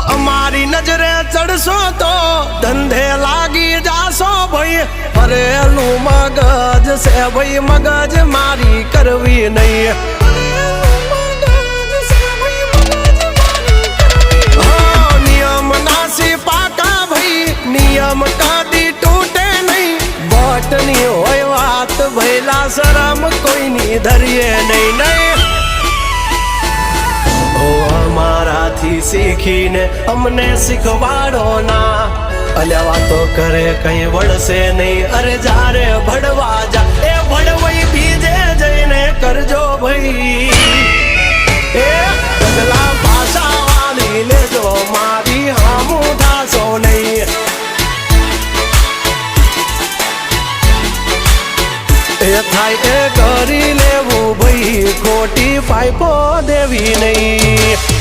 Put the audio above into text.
અમારી નજરે ચડશો તો ધંધે લાગી જાશો ભાઈ ભરેલું મગજ છે ભાઈ મગજ મારી કરવી નહીં નિયમ નાસી પાકા ભાઈ નિયમ કદી તૂટે નહીં બટની હોય વાત ભૈલા શરમ કોઈની ધરીએ નહીં નહીં અમારાથી શીખીને અમને શીખવાડો ના અલ્યા વાતો કરે કઈ વળશે નહીં અરે જારે ભડવા જા એ ભડવાઈ બીજે જઈને કરજો ભાઈ એ પગલા પાછા વાળી લેજો મારી હામું થાશો નહીં એ થાય એ કરી લેવું ભાઈ ખોટી પાઇપો દેવી નહીં